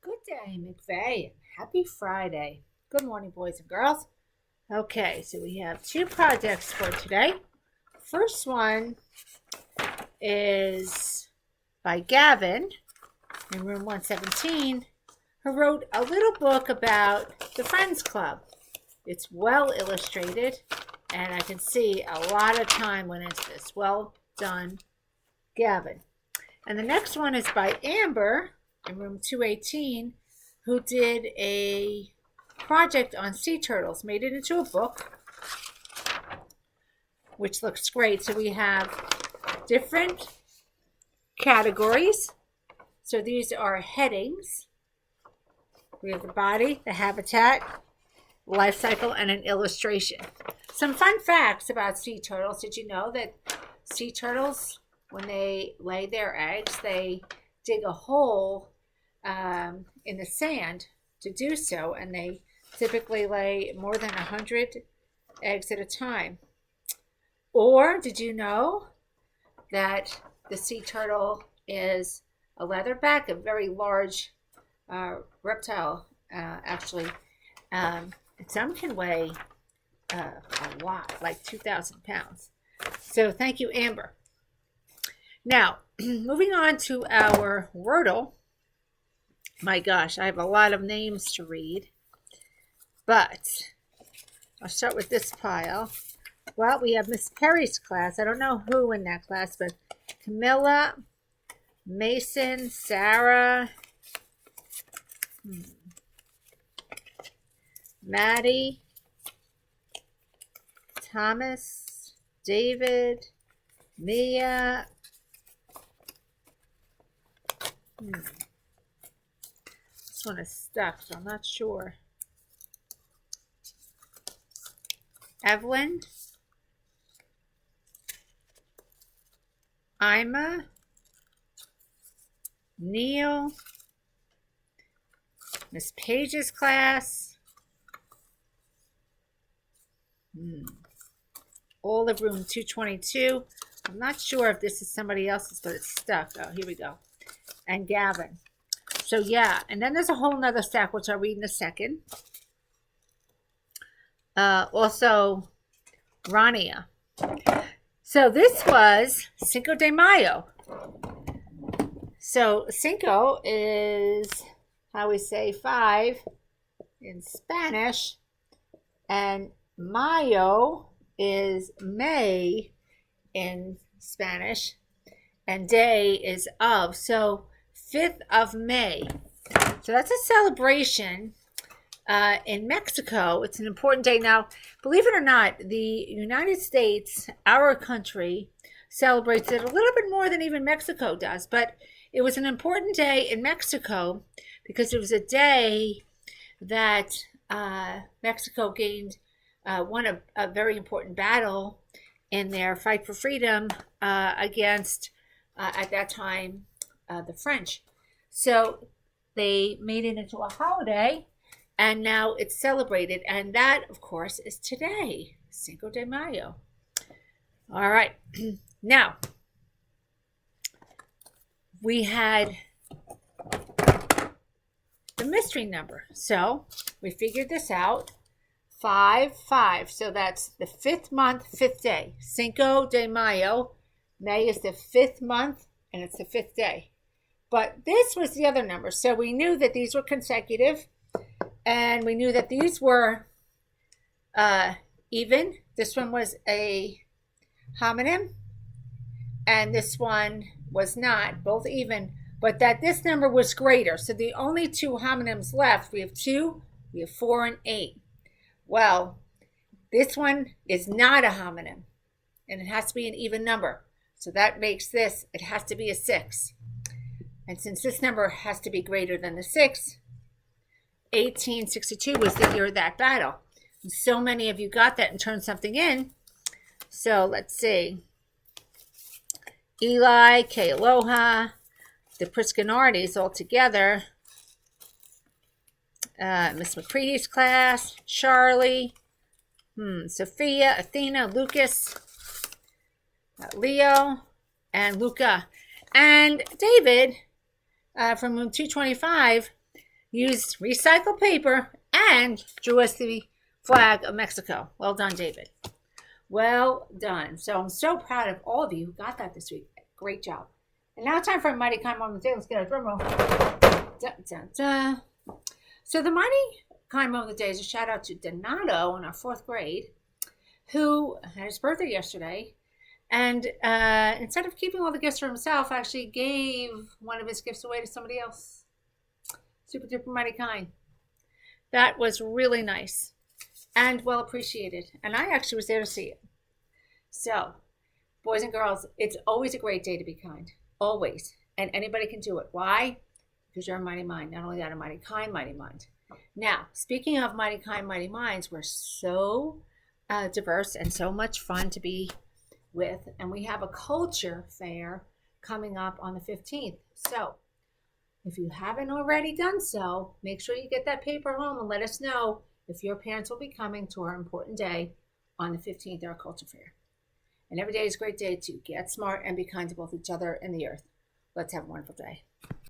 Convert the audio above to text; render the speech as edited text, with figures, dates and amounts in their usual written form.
Good day, McVeigh, and happy Friday. Good morning, boys and girls. Okay, so we have two projects for today. First one is by Gavin in room 117, who wrote a little book about the Friends Club. It's well illustrated, and I can see a lot of time went into this. Well done, Gavin. And the next one is by Amber in room 218, who did a project on sea turtles, made it into a book, which looks great. So we have different categories. So these are headings. We have the body, the habitat, life cycle, and an illustration. Some fun facts about sea turtles. Did you know that sea turtles, when they lay their eggs, they dig a hole in the sand to do so, and they typically lay more than 100 eggs at a time? Or did you know that the sea turtle is a leatherback, a very large reptile, actually? Some can weigh a lot, like 2,000 pounds. So thank you, Amber. Now, moving on to our Wordle. My gosh, I have a lot of names to read, but I'll start with this pile. Well, we have Miss Perry's class. I don't know who in that class, but Camilla, Mason, Sarah, Maddie, Thomas, David, Mia. This one is stuck, so I'm not sure. Evelyn, Ima, Neil, Miss Page's class, all of room 222. I'm not sure if this is somebody else's, but it's stuck. Oh, here we go. And Gavin. So yeah, and then there's a whole nother stack, which I'll read in a second. Also, Rania. So this was Cinco de Mayo. So Cinco is how we say 5 in Spanish, and Mayo is May in Spanish, and day is of. So 5th of May. So that's a celebration in Mexico. It's an important day. Now, believe it or not, the United States, our country, celebrates it a little bit more than even Mexico does. But it was an important day in Mexico because it was a day that Mexico gained won a very important battle in their fight for freedom against, at that time, the French. So they made it into a holiday, and now it's celebrated. And that, of course, is today, Cinco de Mayo. All right. Now, we had the mystery number. So we figured this out. 5, 5. So that's the 5th month, 5th day. Cinco de Mayo. May is the 5th month, and it's the 5th day. But this was the other number. So we knew that these were consecutive, and we knew that these were even. This one was a homonym, and this one was not, both even, but that this number was greater. So the only two homonyms left, we have 2, we have 4, and 8. Well, this one is not a homonym, and it has to be an even number. So that makes this, it has to be a 6. And since this number has to be greater than the 6, 1862 was the year of that battle. And so many of you got that and turned something in. So let's see. Eli, K. Aloha, the Priscanardes all together. Miss McCready's class, Charlie, Sophia, Athena, Lucas, Leo, and Luca. And David from room 225 used recycled paper and drew us the flag of Mexico. Well done, David. Well done. So I'm so proud of all of you who got that this week. Great job. And now it's time for a Mighty Kind Moment of the Day. Let's get a drum roll. Dun, dun, dun. So the Mighty Kind Moment of the Day is a shout out to Donato in our 4th grade, who had his birthday yesterday. And instead of keeping all the gifts for himself, actually gave one of his gifts away to somebody else. Super duper mighty kind. That was really nice and well appreciated. And I actually was there to see it. So, boys and girls, it's always a great day to be kind. Always. And anybody can do it. Why? Because you're a mighty mind. Not only that, a mighty kind, mighty mind. Now, speaking of mighty kind, mighty minds, we're so diverse and so much fun to be with. And we have a culture fair coming up on the 15th. So, if you haven't already done so, make sure you get that paper home and let us know if your parents will be coming to our important day on the 15th, our culture fair. And every day is a great day to get smart and be kind to both each other and the earth. Let's have a wonderful day.